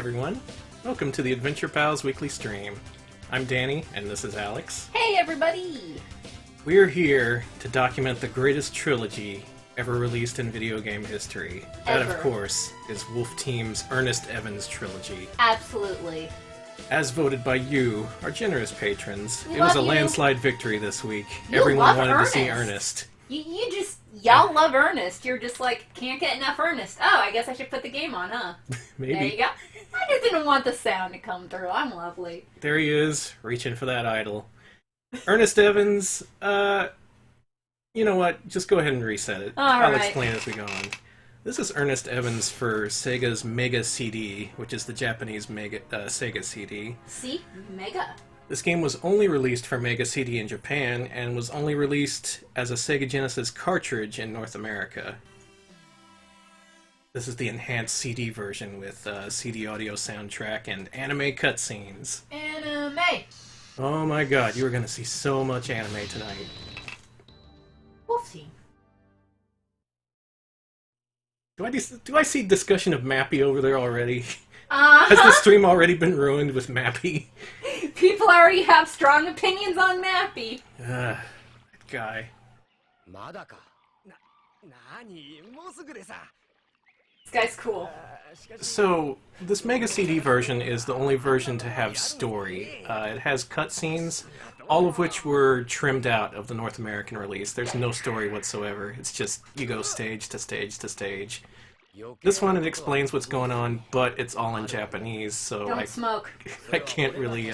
everyone. Welcome to the Adventure Pals weekly stream. I'm Danny, and this is Alex. Hey everybody! We're here to document the greatest trilogy ever released in video game history. That, of course, is Wolf Team's Earnest Evans trilogy. Absolutely. As voted by you, our generous patrons, We it was a love you. landslide victory this week. You Everyone love wanted to see Earnest. Ernest. Y'all love Earnest. You're just like, can't get enough Earnest. Oh, I guess I should put the game on, huh? Maybe. There you go. I just didn't want the sound to come through. I'm lovely. There he is, reaching for that idol. Earnest Evans, you know what? Just go ahead and reset it. I'll right. explain as we go on. This is Earnest Evans for Sega's Mega CD, which is the Japanese Sega CD. See? Mega. This game was only released for Mega CD in Japan, and was only released as a Sega Genesis cartridge in North America. This is the enhanced CD version with CD audio soundtrack and anime cutscenes. Anime. Oh my god, you are going to see so much anime tonight. Wolf Team. Do I see discussion of Mappy over there already? Has the stream already been ruined with Mappy? People already have strong opinions on Mappy. That guy. This guy's cool. So, this Mega CD version is the only version to have story. It has cutscenes, all of which were trimmed out of the North American release. There's no story whatsoever. It's just, you go stage to stage to stage. This one, it explains what's going on, but it's all in Japanese, so Don't smoke. I can't really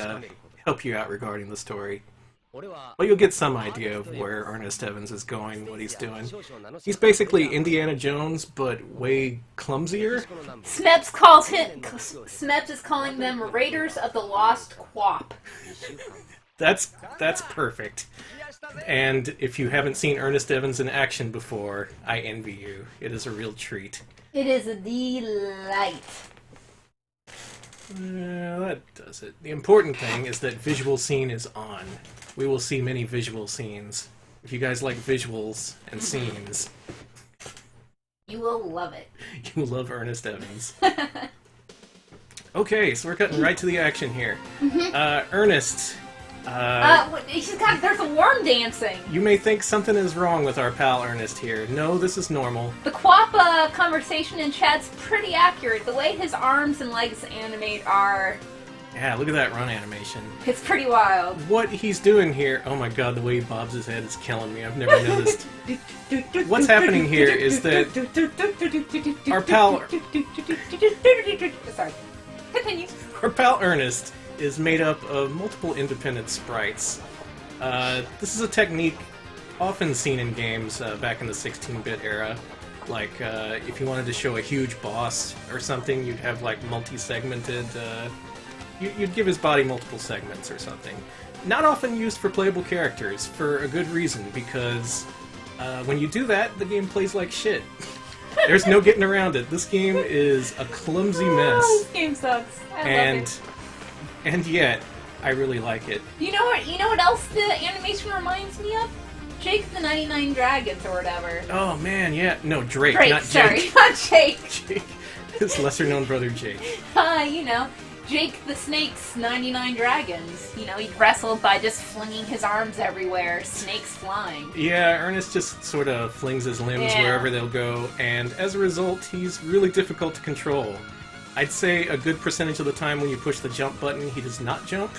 help you out regarding the story. But you'll get some idea of where Earnest Evans is going, what he's doing. He's basically Indiana Jones, but way clumsier. Smeps is calling them Raiders of the Lost Quap. That's perfect. And if you haven't seen Earnest Evans in action before, I envy you. It is a real treat. It is a delight. That does it. The important thing is that visual scene is on. We will see many visual scenes. If you guys like visuals and scenes, You will love it. you will love Earnest Evans. Okay, so we're cutting right to the action here. Ernest. There's a worm dancing. You may think something is wrong with our pal Ernest here. No, this is normal. The Quappa conversation in chat's pretty accurate. The way his arms and legs animate are... Yeah, look at that run animation. It's pretty wild. What he's doing here... Oh my god, the way he bobs his head is killing me. I've never noticed. What's happening here is that our pal... Sorry. Continue. Our pal Ernest is made up of multiple independent sprites. This is a technique often seen in games back in the 16-bit era. Like, if you wanted to show a huge boss or something, you'd have, like, multi-segmented... You'd give his body multiple segments or something. Not often used for playable characters, for a good reason, because when you do that, the game plays like shit. There's no getting around it. This game is a clumsy mess. This game sucks. I love it. And yet, I really like it. You know what else the animation reminds me of? Jake the 99 Dragons or whatever. Oh man, yeah. No, Drake, not sorry, Jake. not Jake. Jake. His lesser-known brother, Jake. Jake the Snake's 99 Dragons. He wrestled by just flinging his arms everywhere, snakes flying. Yeah, Ernest just sort of flings his limbs wherever they'll go, and as a result, he's really difficult to control. I'd say a good percentage of the time when you push the jump button, he does not jump.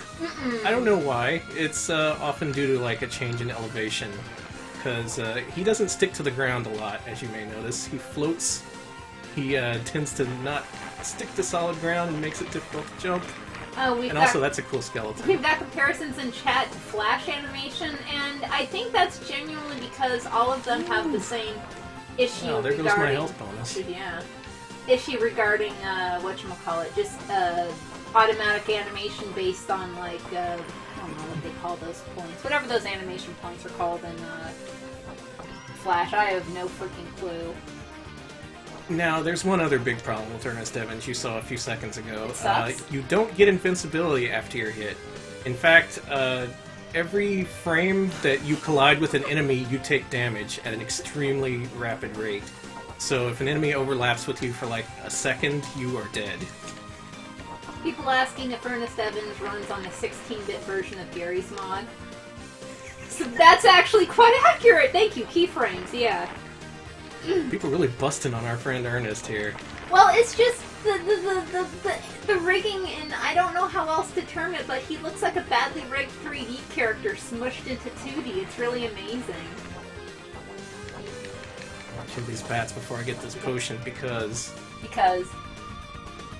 I don't know why. It's often due to like a change in elevation, because he doesn't stick to the ground a lot, as you may notice. He floats. He tends to not stick to solid ground and makes it difficult to jump. And also, that's a cool skeleton. We've got comparisons in chat to Flash animation, and I think that's genuinely because all of them have the same issue. Oh, there goes my health bonus. Yeah. Issue regarding whatchamacallit, just automatic animation based on like I don't know what they call those points. Whatever those animation points are called in Flash. I have no freaking clue. Now, there's one other big problem with Earnest Evans you saw a few seconds ago. It sucks. You don't get invincibility after you're hit. In fact, every frame that you collide with an enemy, you take damage at an extremely rapid rate. So if an enemy overlaps with you for like a second, you are dead. People asking if Earnest Evans runs on a 16-bit version of Gary's mod. So that's actually quite accurate. Thank you. Keyframes, yeah. People really busting on our friend Ernest here. Well, it's just the rigging, and I don't know how else to term it, but he looks like a badly rigged 3D character smushed into 2D. It's really amazing. Kill these bats before I get this potion because...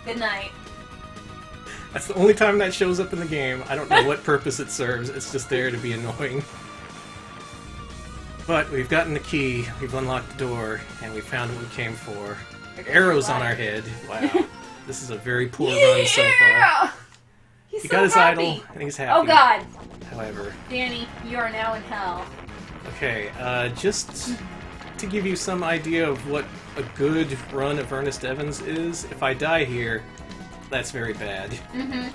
Good night. That's the only time that shows up in the game. I don't know what purpose it serves. It's just there to be annoying. But we've gotten the key, we've unlocked the door, and we found what we came for. Arrows on our head. Wow. This is a very poor run so far. He's He so got his happy. idol, and he's happy. Oh god. However. Danny, you are now in hell. Okay, just to give you some idea of what a good run of Earnest Evans is, if I die here, that's very bad. Mm-hmm.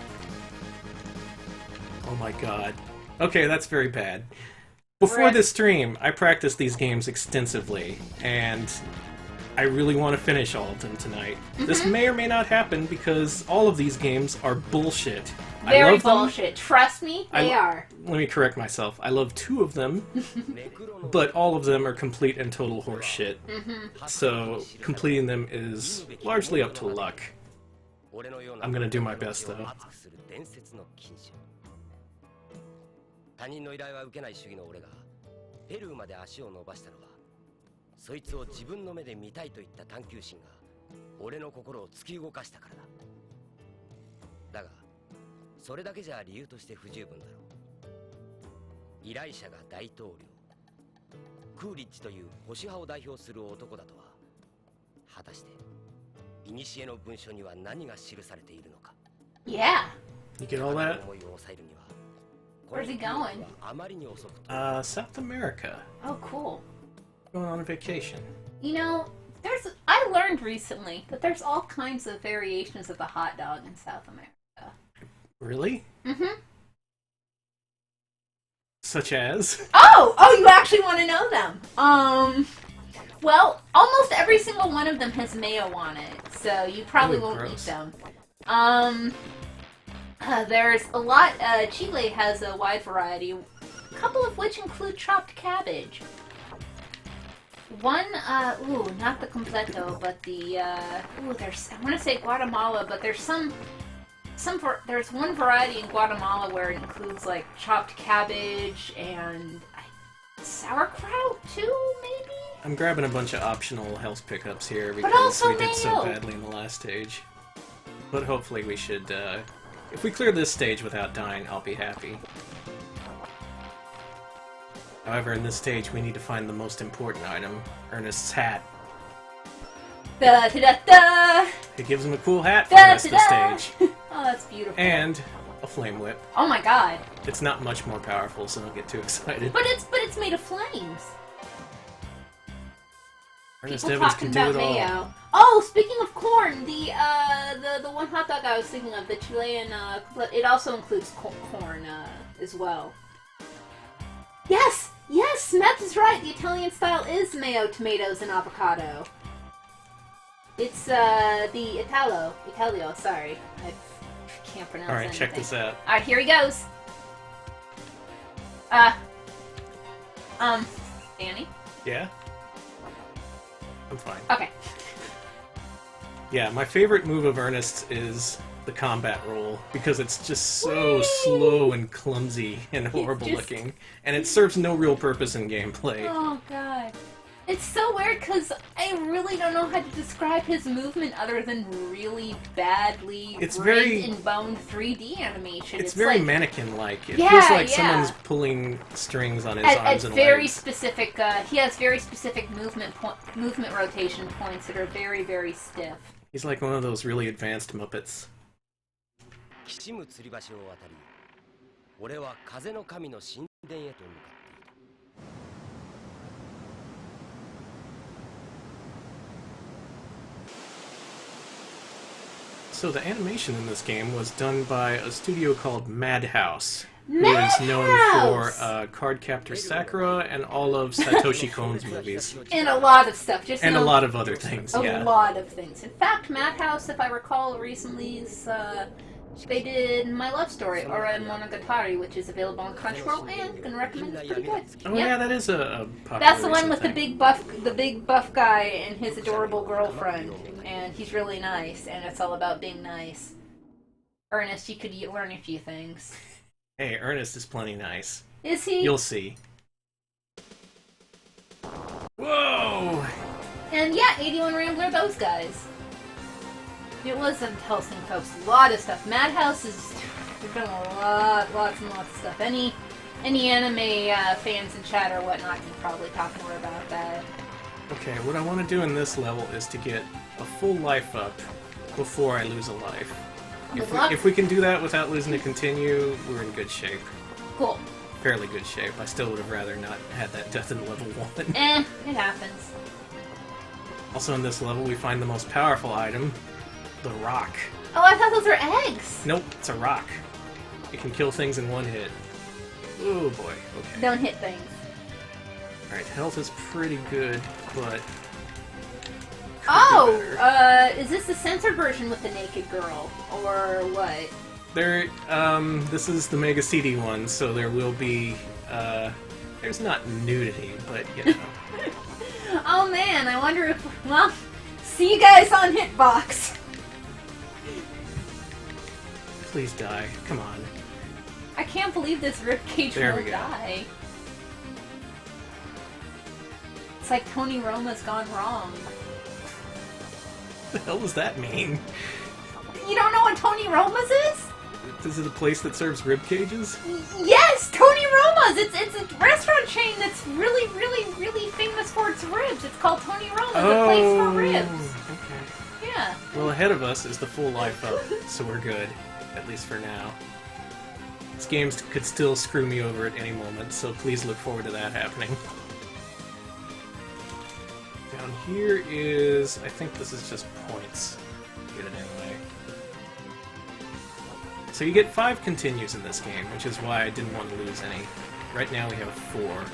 Oh my god. Okay, that's very bad. Before this stream, I practiced these games extensively, and I really want to finish all of them tonight. This may or may not happen, because all of these games are bullshit. Very I love bullshit. Trust me, they are. Let me correct myself. I love 2 of them, but all of them are complete and total horseshit. So, completing them is largely up to luck. I'm gonna do my best, though. 他人の依頼は受けない主義の俺がペルーまで足を伸ばしたのはそいつを自分の目で見たいといった探求心が俺の心を突き動かしたからだ。だがそれだけじゃ理由として不十分だろう。依頼者が大統領クーリッジという保守派を代表する男だとは果たして古の文書には何が記されているのか。 Yeah. You get all that? Where's he going? South America. Oh, cool. Going on a vacation. You know, I learned recently that there's all kinds of variations of the hot dog in South America. Really? Mm-hmm. Such as? Oh, you actually want to know them. Well, almost every single one of them has mayo on it, so you probably won't gross. eat them. There's a lot, Chile has a wide variety, a couple of which include chopped cabbage. One, not the completo, but the, there's, I want to say Guatemala, but there's there's one variety in Guatemala where it includes, like, chopped cabbage and sauerkraut, too, maybe? I'm grabbing a bunch of optional health pickups here because we did so badly in the last stage. But hopefully we should, if we clear this stage without dying, I'll be happy. However, in this stage, we need to find the most important item, Ernest's hat. Da da da da! It gives him a cool hat for the rest of the stage. Oh, that's beautiful. And a flame whip. Oh my god. It's not much more powerful, so don't get too excited. But it's made of flames. Ernest People Evans talking can do about it all. mayo. Oh, speaking of corn, the one hot dog I was thinking of, the Chilean, it also includes corn as well. Yes, Smith is right. The Italian style is mayo, tomatoes, and avocado. It's the Italio. Sorry, I can't pronounce. All right, anything. check this out. All right, here he goes. Danny. Yeah. I'm fine. Okay. Yeah, my favorite move of Ernest is the combat roll, because it's just so slow and clumsy and horrible looking, and it serves no real purpose in gameplay. Oh god. It's so weird because I really don't know how to describe his movement other than really badly rigged and boned 3D animation. It's very like, mannequin-like. It feels like someone's pulling strings on his arms and very legs. Specific, he has very specific movement rotation points that are very, very stiff. He's like one of those really advanced Muppets. So the animation in this game was done by a studio called Madhouse, who is known for Cardcaptor Sakura and all of Satoshi Kon's movies. And a lot of stuff. And a lot of other things, A lot of things. In fact, Madhouse, if I recall recently, They did My Love Story, Ora Monogatari, which is available on Crunchyroll, and can recommend it's pretty good. Oh yeah, that is a popular. That's the one with thing. the big buff guy and his adorable girlfriend, and he's really nice, and it's all about being nice. Ernest, you could learn a few things. Hey, Ernest is plenty nice. Is he? You'll see. Whoa! And yeah, 81 Rambler, those guys. It was some Helsing folks. A lot of stuff. Madhouse is... There's been lots and lots of stuff. Any anime fans in chat or whatnot can probably talk more about that. Okay, what I want to do in this level is to get a full life up before I lose a life. If we can do that without losing to continue, we're in good shape. Cool. Fairly good shape. I still would have rather not had that death in level 1. It happens. Also in this level, we find the most powerful item, the rock. Oh, I thought those were eggs! Nope, it's a rock. It can kill things in one hit. Oh boy, okay. Don't hit things. Alright, health is pretty good, but... Oh! Is this the censored version with the naked girl? Or what? This is the Mega CD one, so there will be, there's not nudity, but, you know. Oh man, I wonder if... Well, see you guys on Hitbox! Please die. Come on. I can't believe this ribcage won't die. It's like Tony Roma's gone wrong. What the hell does that mean? You don't know what Tony Roma's is? Is it a place that serves rib cages? Yes, Tony Roma's! It's a restaurant chain that's really, really, really famous for its ribs. It's called Tony Roma's, a place for ribs. Okay. Yeah. Well, ahead of us is the full life up, so we're good. At least for now. This game could still screw me over at any moment, so please look forward to that happening. Down here is... I think this is just points. Get it anyway. So you get 5 continues in this game, which is why I didn't want to lose any. Right now we have 4.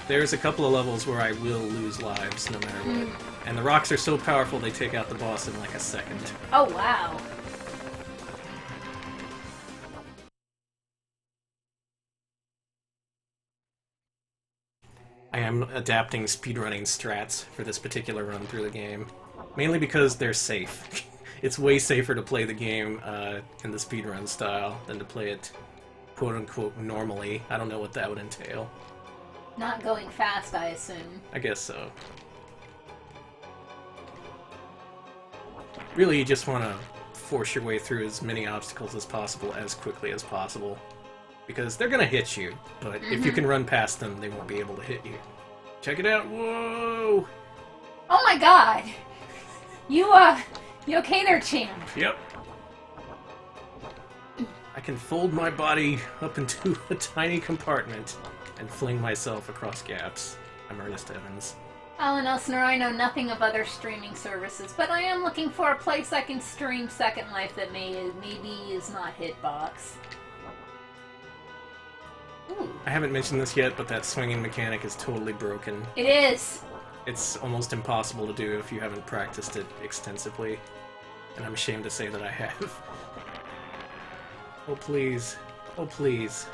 There's a couple of levels where I will lose lives, no matter what. And the rocks are so powerful they take out the boss in like a second. Oh, wow. I am adapting speedrunning strats for this particular run through the game. Mainly because they're safe. It's way safer to play the game in the speedrun style than to play it quote-unquote normally. I don't know what that would entail. Not going fast, I assume. I guess so. Really, you just want to force your way through as many obstacles as possible as quickly as possible. Because they're gonna hit you, but if you can run past them, they won't be able to hit you. Check it out! Whoa! Oh my god! You okay there, champ? Yep. I can fold my body up into a tiny compartment and fling myself across gaps. I'm Earnest Evans. Alan Elsner, I know nothing of other streaming services, but I am looking for a place I can stream Second Life that maybe is not Hitbox. Ooh. I haven't mentioned this yet, but that swinging mechanic is totally broken. It is! It's almost impossible to do if you haven't practiced it extensively. And I'm ashamed to say that I have. Oh please. Oh please.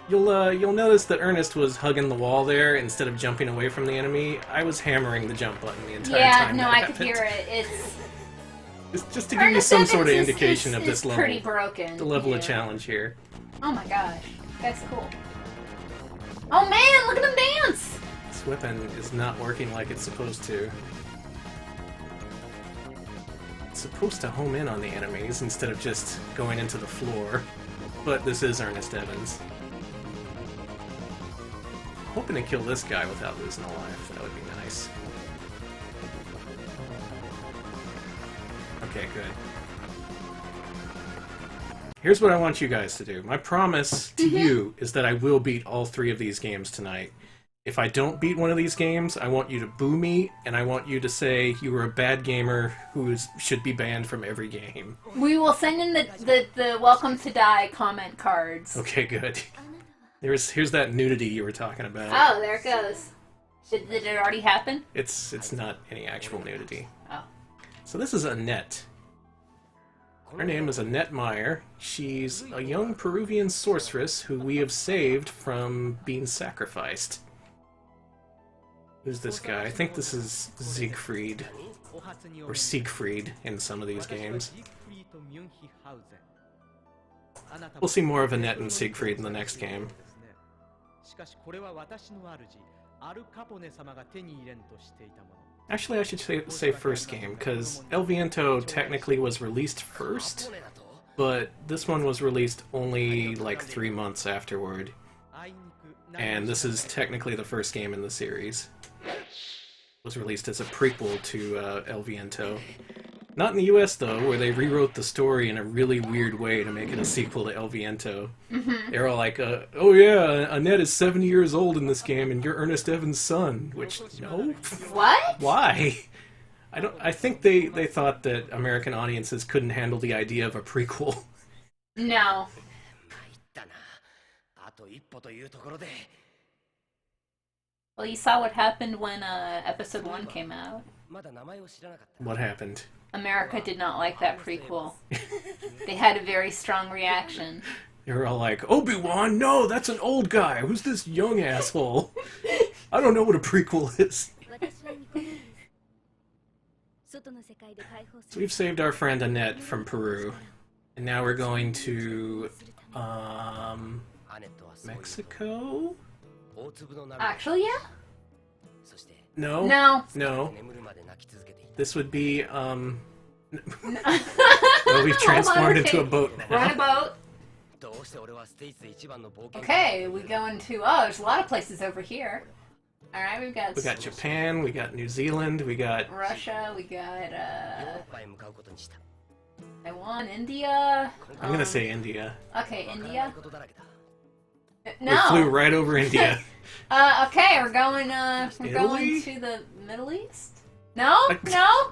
You'll notice that Ernest was hugging the wall there instead of jumping away from the enemy. I was hammering the jump button the entire time. Yeah, no, that I happened. could hear it. It's just to give you some sort of indication of this it's level. Pretty broken. The level of challenge here. Oh my gosh, that's cool. Oh man, look at them dance! This weapon is not working like it's supposed to. It's supposed to home in on the enemies instead of just going into the floor. But this is Earnest Evans. Hoping to kill this guy without losing a life. That would be nice. Okay, good. Here's what I want you guys to do. My promise to you is that I will beat all 3 of these games tonight. If I don't beat one of these games, I want you to boo me, and I want you to say you were a bad gamer who should be banned from every game. We will send in the Welcome to Die comment cards. Okay, good. Here's that nudity you were talking about. Oh, there it goes. Did it already happen? It's not any actual nudity. Oh. So this is a net. Her name is Annette Meyer. She's a young Peruvian sorceress who we have saved from being sacrificed. Who's this guy? I think this is Siegfried. Or Siegfried in some of these games. We'll see more of Annette and Siegfried in the next game. Actually, I should say first game, because El Viento technically was released first, but this one was released only like 3 months afterward. And this is technically the first game in the series. It was released as a prequel to El Viento. Not in the US, though, where they rewrote the story in a really weird way to make it a sequel to El Viento. They're all like, oh yeah, Annette is 70 years old in this game, and you're Earnest Evans' son. Which, no. What? Why? I think they thought that American audiences couldn't handle the idea of a prequel. No. Well, you saw what happened when episode 1 came out. What happened? America did not like that prequel. They had a very strong reaction. They were all like, Obi-Wan, no, that's an old guy. Who's this young asshole? I don't know what a prequel is. So we've saved our friend Annette from Peru. And now we're going to... Mexico? Actually, yeah? No. No. No. This would be, well, we've transformed into a boat now. We're on a boat. Okay, we go into... Oh, there's a lot of places over here. Alright, We got Japan, we got New Zealand, we got... Russia, we got, Taiwan, India... I'm gonna say India. Okay, India? No! We flew right over India. Okay, we're going to the Middle East? No? No?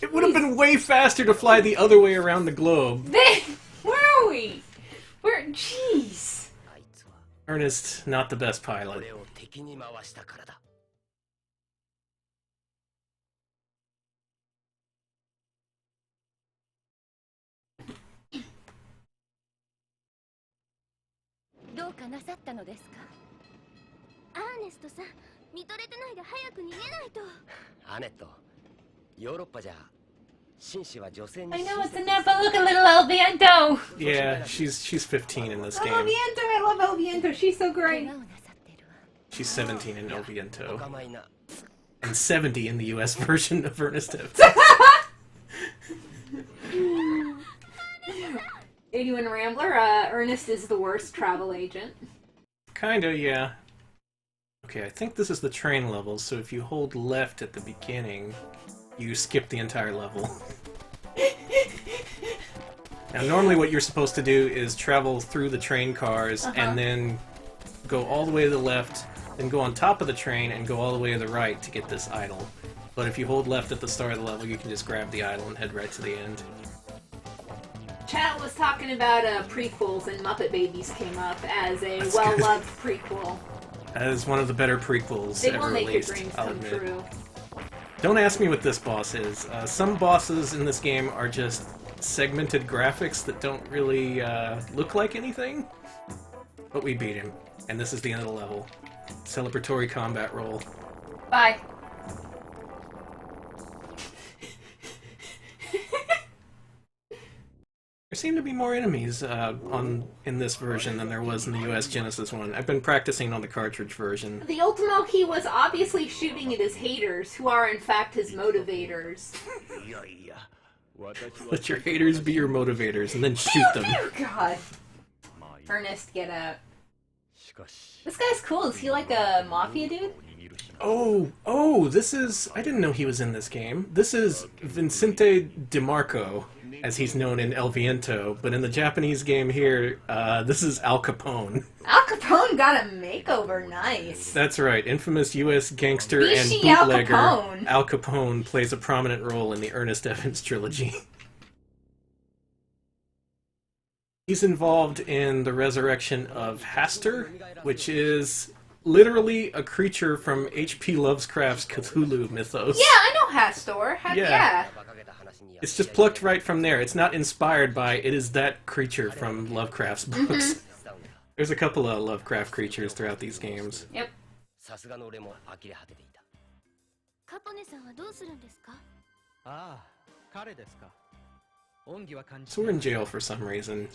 It would have been way faster to fly the other way around the globe. Where are we? Jeez. Ernest, not the best pilot. I know it's enough, but look at little El Viento! Yeah, she's 15 in this El game. Viento, I love El Viento, she's so great. She's 17 in El Viento. And 70 in the US version of Earnest Evans. 81 Rambler, Ernest is the worst travel agent. Kinda, yeah. Okay, I think this is the train level, so if you hold left at the beginning, you skip the entire level. Now, normally what you're supposed to do is travel through the train cars and then go all the way to the left, then go on top of the train and go all the way to the right to get this idol. But if you hold left at the start of the level, you can just grab the idol and head right to the end. Chat was talking about prequels, and Muppet Babies came up as a That's well-loved prequel. That is one of the better prequels They ever will make your released, dreams I'll come admit. true. Don't ask me what this boss is. Some bosses in this game are just segmented graphics that don't really look like anything. But we beat him, and this is the end of the level. Celebratory combat roll. Bye. There seem to be more enemies in this version than there was in the US Genesis one. I've been practicing on the cartridge version. The Ultimo Key was obviously shooting at his haters, who are in fact his motivators. Let your haters be your motivators, and then shoot them. Dear God. Ernest, get out. This guy's cool. Is he like a mafia dude? Oh, this is... I didn't know he was in this game. This is Vincente DeMarco, as he's known in El Viento, but in the Japanese game here, this is Al Capone. Al Capone got a makeover, nice. That's right, infamous U.S. gangster and Bishi Al bootlegger Capone. Al Capone plays a prominent role in the Earnest Evans trilogy. He's involved in the resurrection of Hastur, which is literally a creature from H.P. Lovecraft's Cthulhu mythos. Yeah, I know Hastur. Yeah. It's just plucked right from there. It's not inspired by, it is that creature from Lovecraft's books. There's a couple of Lovecraft creatures throughout these games. Yep. So we're in jail for some reason.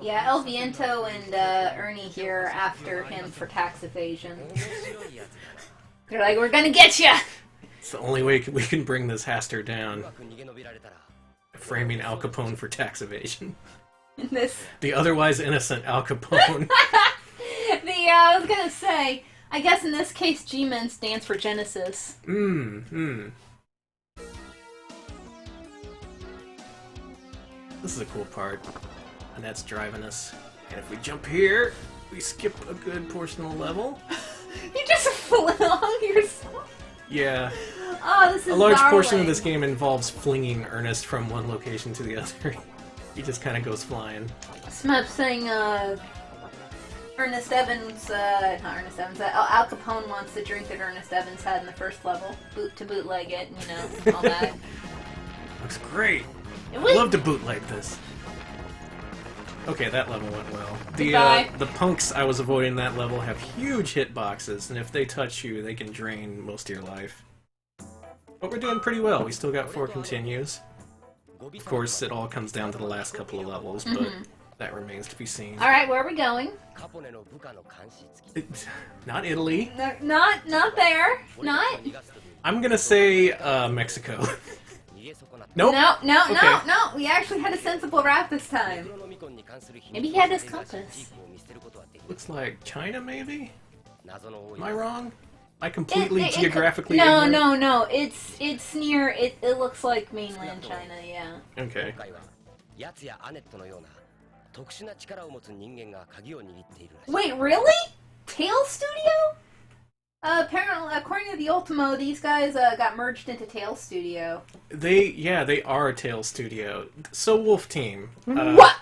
Yeah, El Viento and Ernie here are after him for tax evasion. They're like, we're gonna get you! It's the only way we can bring this Haster down. Framing Al Capone for tax evasion. The otherwise innocent Al Capone. I was gonna say, I guess in this case, G-Men stands for Genesis. This is a cool part. Annette's driving us. And if we jump here, we skip a good portion of the level. You just flung yourself. Yeah. Oh, this is a large darling. portion of this game involves flinging Ernest from one location to the other. He just kind of goes flying. Smep saying, Earnest Evans, not Earnest Evans, Al Capone wants the drink that Earnest Evans had in the first level. Bootleg it, all that. Looks great. I love to bootleg this. Okay, that level went well. The punks I was avoiding in that level have huge hitboxes, and if they touch you, they can drain most of your life. But we're doing pretty well. We still got 4 continues. Of course, it all comes down to the last couple of levels, but that remains to be seen. Alright, where are we going? Not Italy. No, not there. Not. I'm gonna say Mexico. Nope. No. We actually had a sensible rap this time. Maybe he had his compass. Looks like China, maybe? Am I wrong? Am I completely geographically No. ignorant? It's near. It looks like mainland China. Yeah. Okay. Wait, really? Tail Studio? Apparently, according to the Ultimo, these guys got merged into Tail Studio. They are a Tail Studio. So Wolf Team. What?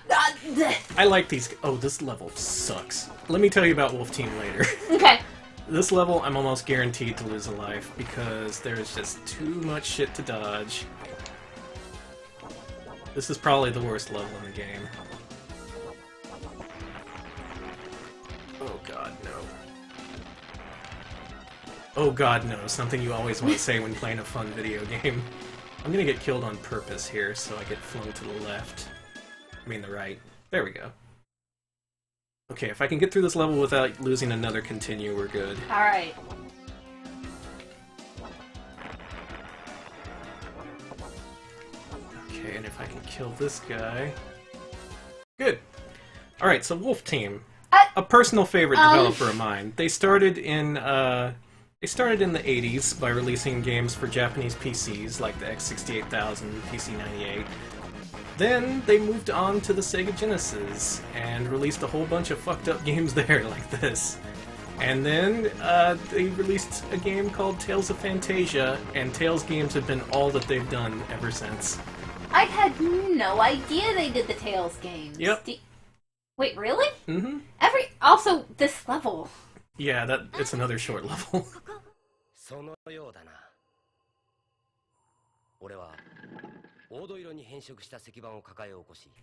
I like these. Oh, this level sucks. Let me tell you about Wolf Team later. Okay. This level, I'm almost guaranteed to lose a life because there's just too much shit to dodge. This is probably the worst level in the game. Oh god, no. Oh god, no. Something you always want to say when playing a fun video game. I'm gonna get killed on purpose here, so I get flung to the left. I mean the right. There we go. Okay, if I can get through this level without losing another continue, we're good. Alright. Okay, and if I can kill this guy... Good. Alright, so Wolf Team. A personal favorite developer of mine. They started in the 80s by releasing games for Japanese PCs, like the X68000, PC-98. Then they moved on to the Sega Genesis and released a whole bunch of fucked up games there like this. And then they released a game called Tales of Fantasia, and Tales games have been all that they've done ever since. I had no idea they did the Tales games. Yep. Wait, really? Mm-hmm. Also, this level. Yeah, it's another short level.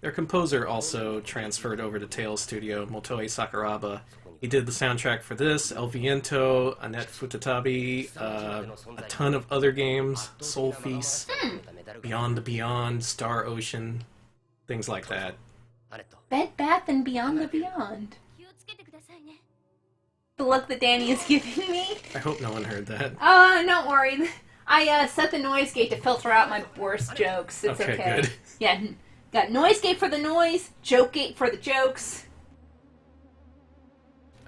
Their composer also transferred over to Tales Studio, Motoi Sakuraba. He did the soundtrack for this, El Viento, Annette Futatabi, a ton of other games, Soul Feast, Beyond the Beyond, Star Ocean, things like that. Bed Bath and Beyond the Beyond. The look that Danny is giving me. I hope no one heard that. Don't worry. I set the noise gate to filter out my worst jokes. It's okay. Good. Yeah, got noise gate for the noise, joke gate for the jokes.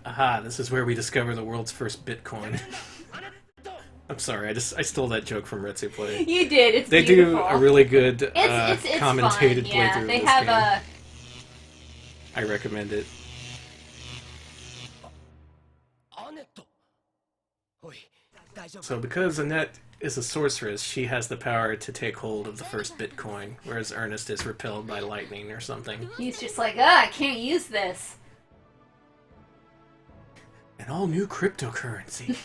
Aha, this is where we discover the world's first Bitcoin. I'm sorry, I stole that joke from Retsu Play. You did, it's They beautiful. do a really good it's commentated fun. Yeah, playthrough they of this have game. I recommend it. So because Annette is a sorceress, she has the power to take hold of the first Bitcoin, whereas Ernest is repelled by lightning or something. He's just like, I can't use this. An all-new cryptocurrency.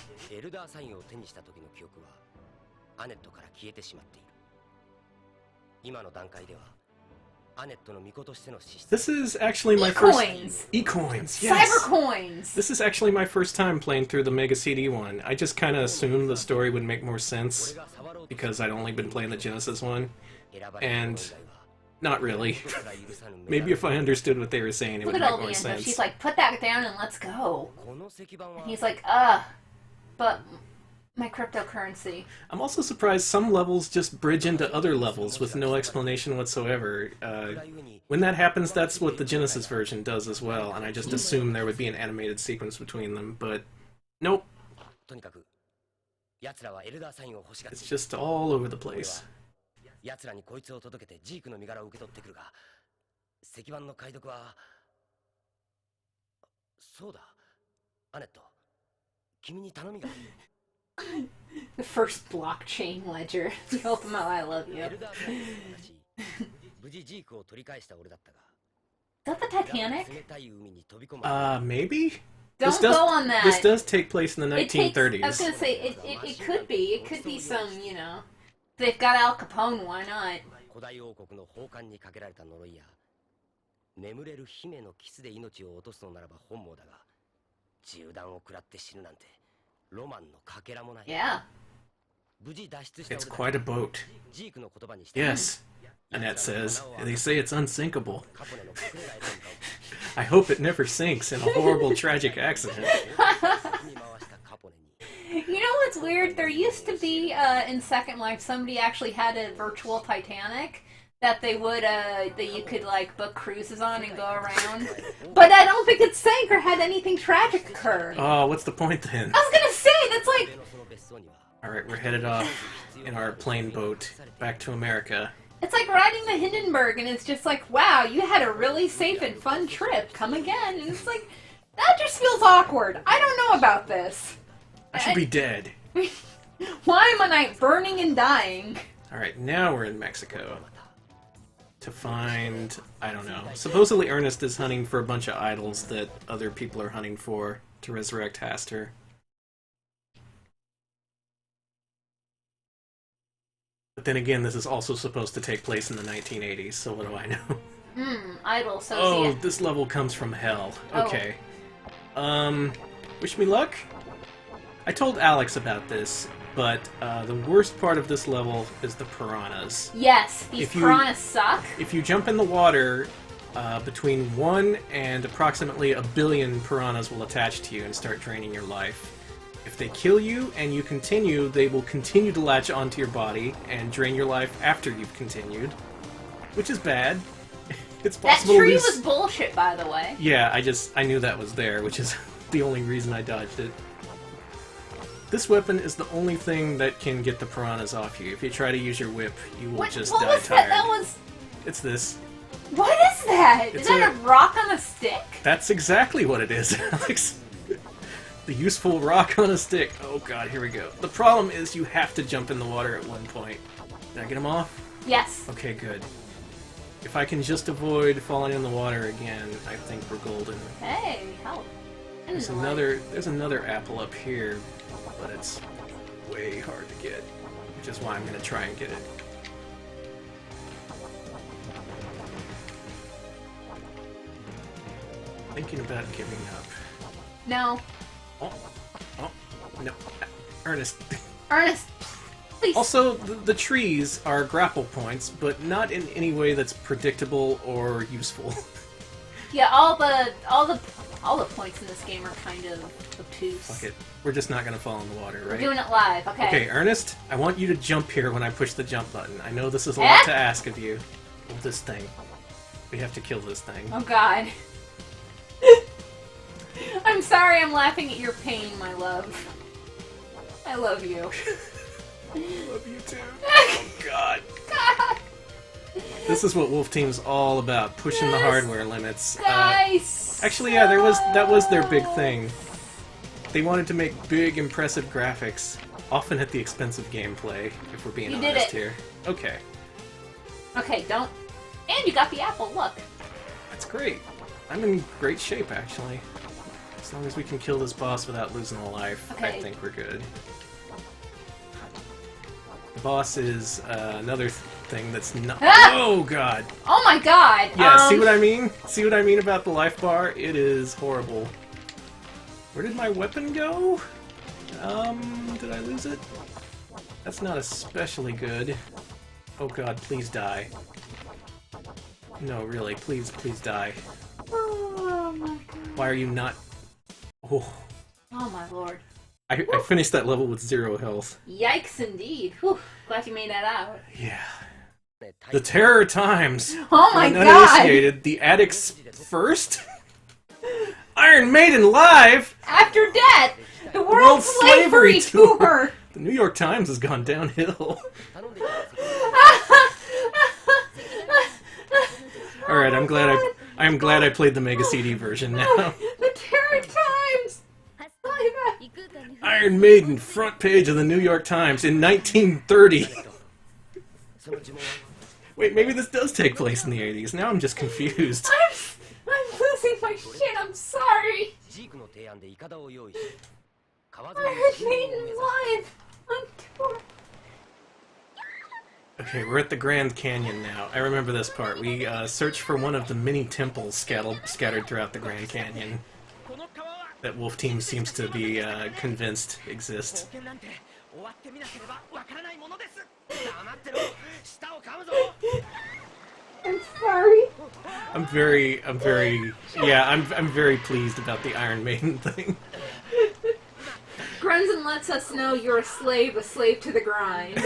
今の段階ではアネットの巫女としての資質 This is actually my E-coins. first... E-coins, yes! Cyber coins. This is actually my first time playing through the Mega CD one. I just kind of assumed the story would make more sense, because I'd only been playing the Genesis one, and not really. Maybe if I understood what they were saying, it Look would at make more Olvian. sense. She's like, put that down and let's go. この石板は And he's like, but my cryptocurrency. I'm also surprised some levels just bridge into other levels with no explanation whatsoever. When that happens, that's what the Genesis version does as well, and I just assumed there would be an animated sequence between them, but nope. とにかく奴らはエルダーサインを欲しがって It's just all over the place. 奴らにこいつを届けてジークの身柄を受け取ってくるが、石板の解読はそうだ、アネット、君に頼みがある。 The first blockchain ledger. The ultimate I love you. エルダーサインの友達、無事ジークを取り返した俺だったが、 Is that the Titanic? 冷たい海に飛び込む。 Maybe? Don't This does, go on that. This does take place in the It takes- 1930s. I was gonna say, it could be. It could be some, you know. They've got Al Capone, why not? 古代王国の宝冠にかけられた呪いや、眠れる姫のキスで命を落とすのならば本望だが、銃弾を食らって死ぬなんてロマンのかけらもない。 Yeah. 無事脱出した It's 俺 quite だ a boat. ジークの言葉にして Yes, Annette says. They say it's unsinkable. カポネの隠れ家へと向かう。 I hope it never sinks in a horrible, tragic accident. に回したカポネに You know what's weird? There used to be, in Second Life, somebody actually had a virtual Titanic that they would, that you could, like, book cruises on and go around. But I don't think it sank or had anything tragic occur. Oh, what's the point then? I was gonna say, that's like, 俺のその別荘には Alright, we're headed off in our plane boat back to America. it's like riding the Hindenburg, and it's just like, wow, you had a really safe and fun trip. Come again. And it's like, that just feels awkward. I don't know about this. I should be dead. Why am I burning and dying? Alright, now we're in Mexico. To find... I don't know. Supposedly Ernest is hunting for a bunch of idols that other people are hunting for to resurrect Hastur. But then again, this is also supposed to take place in the 1980s, so what do I know? Idle, so Oh, this level comes from hell. Okay. Wish me luck? I told Alex about this, but the worst part of this level is the piranhas. Yes, these If you- piranhas suck. If you jump in the water, between 1 and approximately a billion piranhas will attach to you and start draining your life. If they kill you and you continue, they will continue to latch onto your body and drain your life after you've continued, which is bad. It's That possible to tree lose... was bullshit, by the way. Yeah, I knew that was there, which is the only reason I dodged it. This weapon is the only thing that can get the piranhas off you. If you try to use your whip, you will just what die was tired. that? That was... It's this. What is that? It's Is that a rock on a stick? That's exactly what it is, Alex. The useful rock on a stick. Oh god, here we go. The problem is you have to jump in the water at one point. Did I get him off? Yes. Okay, good. If I can just avoid falling in the water again, I think we're golden. Hey, help. There's another apple up here, but it's way hard to get, which is why I'm gonna try and get it. Thinking about giving up. No. Oh, no. Ernest. Ernest, please. Also, the trees are grapple points, but not in any way that's predictable or useful. Yeah, all the points in this game are kind of obtuse. Fuck it. We're just not gonna fall in the water, We're right? doing it live, okay. Okay, Ernest, I want you to jump here when I push the jump button. I know this is a lot to ask of you. Well, this thing. We have to kill this thing. Oh god. I'm sorry I'm laughing at your pain, my love. I love you. I love you too. Oh god. God, This is what Wolf Team's all about, pushing the Yes. hardware limits. guys. Actually, yeah, that was their big thing. They wanted to make big, impressive graphics, often at the expense of gameplay, if we're being You did honest it. here. Okay, Okay, don't. And you got the apple, look. that's great. I'm in great shape, actually. As long as we can kill this boss without losing a life, I Okay. think we're good. The boss is another thing that's not... Ah! Oh, God. Oh my god! Yeah, see what I mean? See what I mean about the life bar? It is horrible. Where did my weapon go? Did I lose it? That's not especially good. Oh God, please die. No, really, please, please die. Oh my god. Why are you not... Oh. Oh my lord. I finished that level with 0 health. Yikes indeed. Whew. Glad you made that out. Yeah. The terror times! Oh my When god! uninitiated, the addicts first? Iron Maiden live! After death! The World World Slavery Slavery Tour! The New York Times has gone downhill. Alright, I'm glad I played the Mega CD version now. The Terror Times! Iron Maiden, front page of the New York Times in 1930. Wait, maybe this does take place in the 80s. Now I'm just confused. I'm losing my shit, I'm sorry! Iron Maiden live on tour. Okay, we're at the Grand Canyon now. I remember this part. We search for one of the many temples scattered throughout the Grand Canyon that Wolf Team seems to be convinced exist. I'm sorry. I'm very pleased about the Iron Maiden thing. Grunzen lets us know you're a slave to the grind.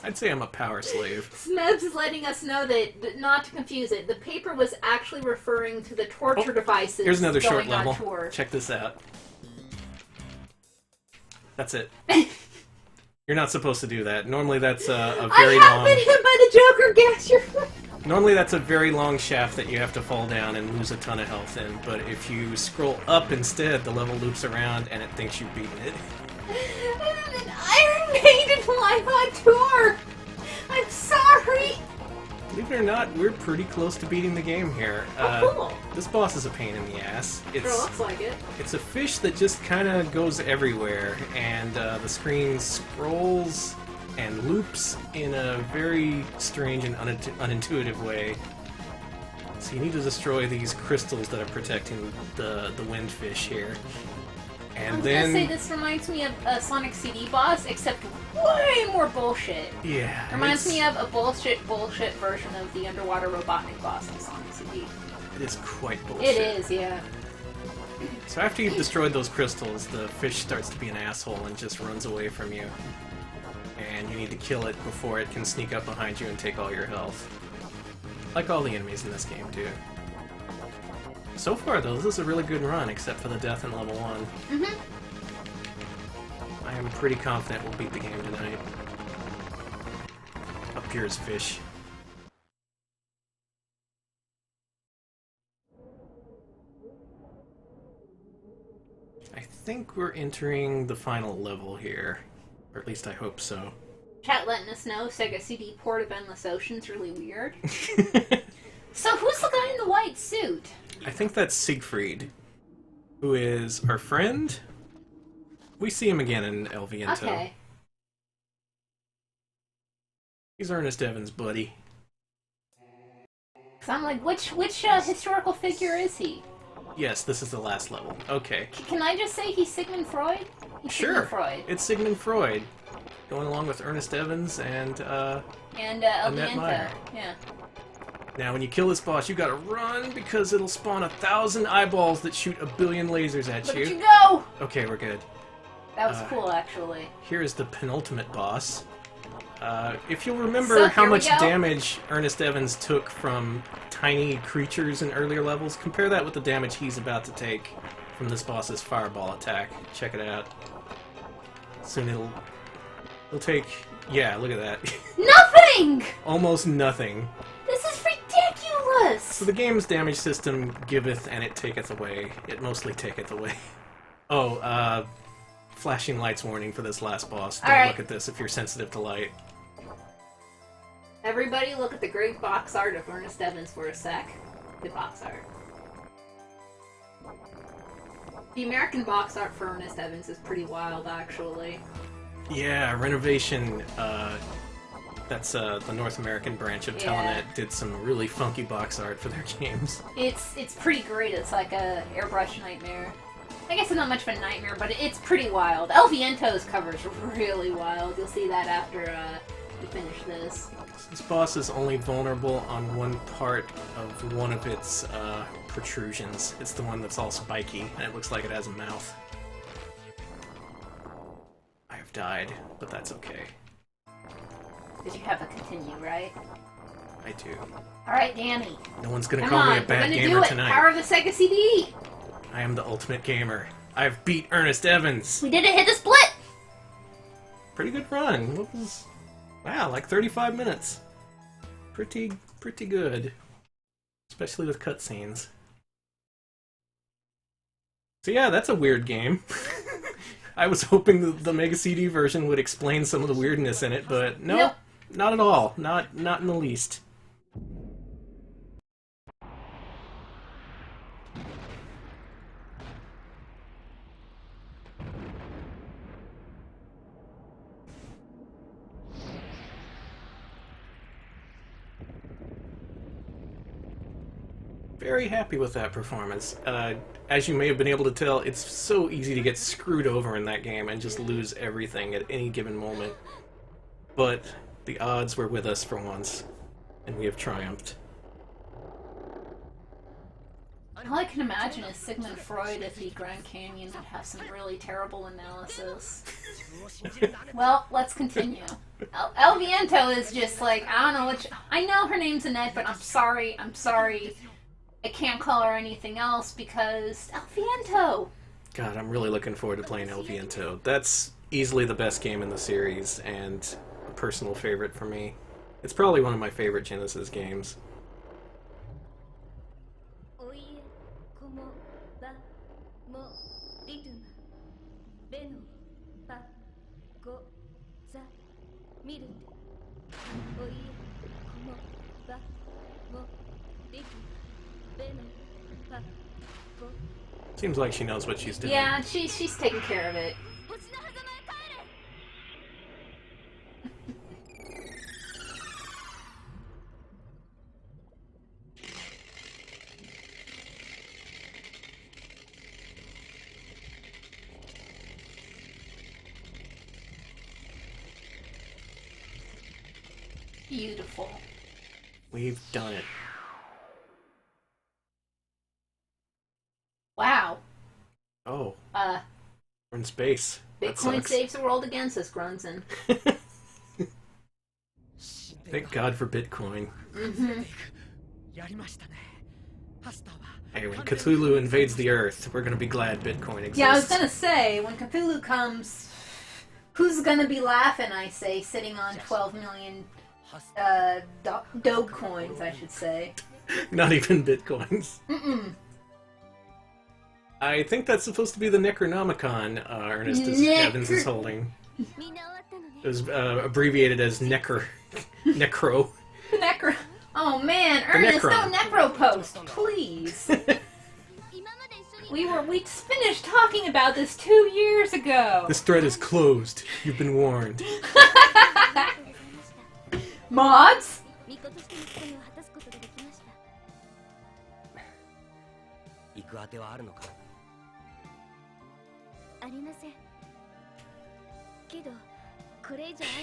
I'd say I'm a power slave. Smebs is letting us know that, not to confuse it, the paper was actually referring to the torture devices. Here's another short going on level. tour. Check this out. That's it. You're not supposed to do that. Normally that's a very I have long... been hit by the Joker gas your foot. Normally that's a very long shaft that you have to fall down and lose a ton of health in, but if you scroll up instead, the level loops around and it thinks you've beaten it. An Iron Maiden live on tour! I'm sorry! Believe it or not, we're pretty close to beating the game here. Cool. This boss is a pain in the ass. Sure looks like it. It's a fish that just kind of goes everywhere, and the screen scrolls and loops in a very strange and unintuitive way. So you need to destroy these crystals that are protecting the windfish here. And I was then... gonna say this reminds me of a Sonic CD boss, except way more bullshit. Yeah. Reminds me of a bullshit version of the underwater Robotnik boss in Sonic CD. It is quite bullshit. It is, yeah. So after you've destroyed those crystals, the fish starts to be an asshole and just runs away from you. And you need to kill it before it can sneak up behind you and take all your health. Like all the enemies in this game do. So far, though, this is a really good run, except for the death in level 1. Mm-hmm. I am pretty confident we'll beat the game tonight. Up here is fish. I think we're entering the final level here. Or at least I hope so. Chat letting us know Sega CD port of Endless Ocean's really weird. So who's the guy in the white suit? I think that's Siegfried, who is our friend. We see him again in El Viento. Okay. He's Earnest Evans' buddy. So I'm like, which historical figure is he? Yes, this is the last level. Okay. Can I just say he's Sigmund Freud? He's Sure. Sigmund Freud. It's Sigmund Freud, going along with Earnest Evans and El Annette Viento. Meyer. Yeah. Now, when you kill this boss, you gotta run because it'll spawn 1,000 eyeballs that shoot 1 billion lasers at Look you. at you go! Okay, we're good. That was cool, actually. Here is the penultimate boss. If you'll remember So, how here we much go. damage Earnest Evans took from tiny creatures in earlier levels, compare that with the damage he's about to take from this boss's fireball attack. Check it out. Soon it'll take... Yeah, look at that. Nothing! Almost nothing. This is ridiculous! So the game's damage system giveth and it taketh away. It mostly taketh away. Oh, flashing lights warning for this last boss. Don't Alright. look at this if you're sensitive to light. Everybody look at the great box art of Earnest Evans for a sec. Good box art. The American box art for Earnest Evans is pretty wild, actually. Yeah, Renovation, that's the North American branch of Telenet, did some really funky box art for their games. It's pretty great. It's like a airbrush nightmare. I guess it's not much of a nightmare, but it's pretty wild. El Viento's cover is really wild. You'll see that after you finish this. This boss is only vulnerable on one part of one of its protrusions. It's the one that's all spiky, and it looks like it has a mouth. I have died, but that's okay. Because you have to continue, right? I do. Alright, Danny. No one's gonna call me a bad gamer tonight. Power of the Sega CD! I am the ultimate gamer. I've beat Earnest Evans! We did it! Hit the split! Pretty good run. What was... Wow, like 35 minutes. Pretty good. Especially with cutscenes. So yeah, that's a weird game. I was hoping the Mega CD version would explain some of the weirdness in it, but no, nope. Not at all. Not in the least. Very happy with that performance. As you may have been able to tell, it's so easy to get screwed over in that game and just lose everything at any given moment. But the odds were with us for once, and we have triumphed. All I can imagine is Sigmund Freud at the Grand Canyon would have some really terrible analysis. Well, let's continue. El Viento is just like, I don't know which... I know her name's Annette, but I'm sorry. I can't call her anything else because El Viento. God, I'm really looking forward to playing El Viento. That's easily the best game in the series, and a personal favorite for me. It's probably one of my favorite Genesis games. Seems like she knows what she's doing. Yeah, she's taking care of it. Beautiful. We've done it. Wow. Oh. We're in space. Bitcoin saves the world against us, Grunson. Thank God for Bitcoin. Mm-hmm. Hey, when Cthulhu invades the Earth, we're gonna be glad Bitcoin exists. Yeah, I was gonna say, when Cthulhu comes, who's gonna be laughing, I say, sitting on 12 million Dogecoins, I should say. Not even Bitcoins. Mm-mm. I think that's supposed to be the Necronomicon Earnest Evans is holding. It was abbreviated as Necro. Necro. Oh man, Ernest, no Necro post, please. We finished talking about this 2 years ago. This thread is closed. You've been warned. Mods?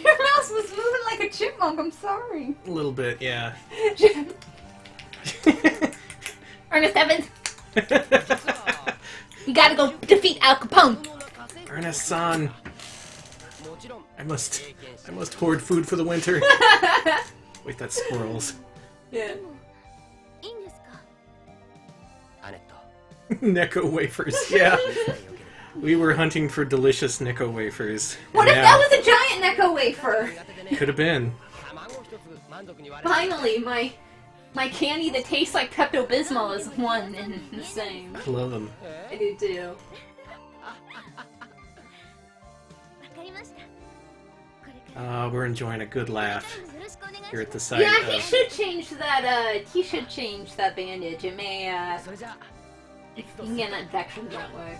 Your mouse was moving like a chipmunk, I'm sorry. A little bit, yeah. Earnest Evans! You gotta go defeat Al Capone! Ernest-san! I must hoard food for the winter. Wait, that's squirrels. Yeah. Necco wafers, yeah. We were hunting for delicious Necco wafers. What if that was a giant Necco wafer? Could have been. Finally, my candy that tastes like Pepto-Bismol is one and the same. I love them. I do too. We're enjoying a good laugh here at the site. Yeah, he should change that. He should change that bandage. It may. You can get an infection that way.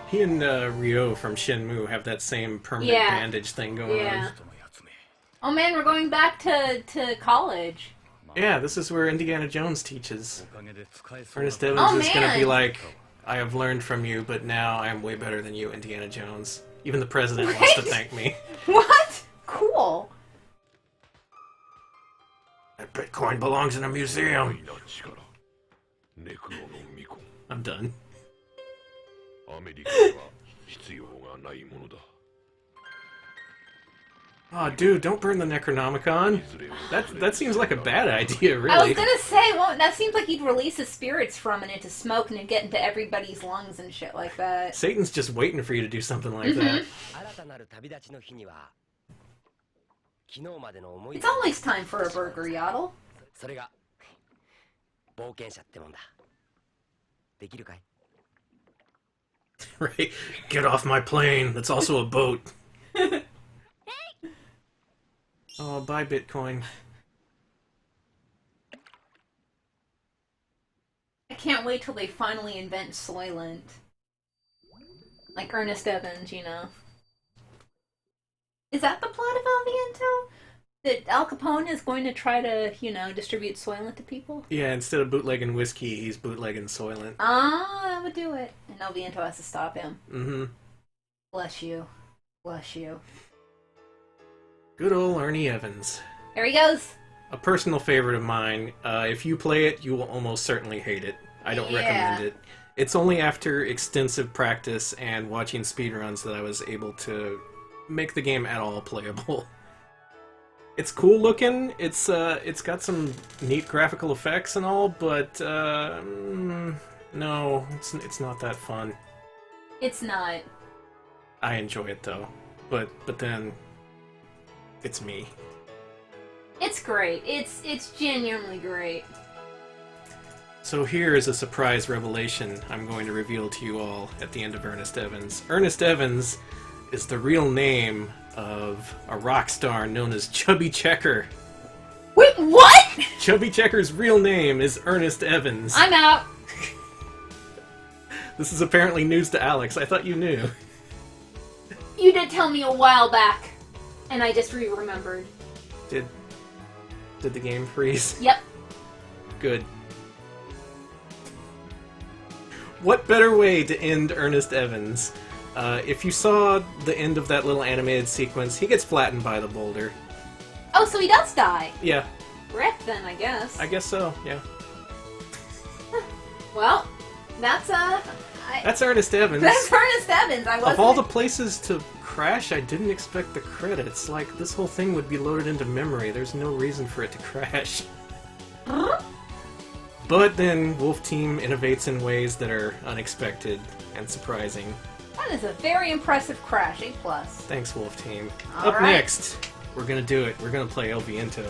He and Ryo from Shenmue have that same permanent bandage thing going on. Oh man, we're going back to college. Yeah, this is where Indiana Jones teaches. Ernest Evans is going to be like, I have learned from you, but now I am way better than you, Indiana Jones. Even the president wants to thank me. What? Cool. That Bitcoin belongs in a museum. I'm done. Oh, dude, don't burn the Necronomicon. That seems like a bad idea, really. I was gonna say, well, that seems like he'd release the spirits from it into smoke and it'd get into everybody's lungs and shit like that. Satan's just waiting for you to do something like that. It's always time for a burger, Yaddle. Right? Get off my plane. That's also a boat. Oh, buy Bitcoin. I can't wait till they finally invent Soylent. Like Ernest Evans, you know. Is that the plot of El Viento? That Al Capone is going to try to, you know, distribute Soylent to people? Yeah, instead of bootlegging whiskey, he's bootlegging Soylent. Ah, that would do it. And El Viento has to stop him. Mm-hmm. Bless you. Bless you. Good old Ernie Evans. There he goes. A personal favorite of mine. If you play it, you will almost certainly hate it. I don't recommend it. It's only after extensive practice and watching speedruns that I was able to make the game at all playable. It's cool looking, it's got some neat graphical effects and all, but no, it's not that fun. It's not. I enjoy it though, but then it's me. It's great. It's genuinely great. So here is a surprise revelation I'm going to reveal to you all at the end of Earnest Evans. Earnest Evans is the real name of a rock star known as Chubby Checker. Wait, what? Chubby Checker's real name is Earnest Evans. I'm out. This is apparently news to Alex. I thought you knew. You did tell me a while back, and I just remembered. Did the game freeze? Yep. Good. What better way to end Ernest Evans? If you saw the end of that little animated sequence, he gets flattened by the boulder. Oh, so he does die. Yeah. Rip then, I guess. I guess so, yeah. Well, that's Ernest Evans. That's Earnest Evans. Of all the places to crash, I didn't expect the credits. Like, this whole thing would be loaded into memory. There's no reason for it to crash. Huh? But then Wolf Team innovates in ways that are unexpected and surprising. That is a very impressive crash. A+. Thanks, Wolf Team. All Up right. next, we're gonna do it. We're gonna play El Viento.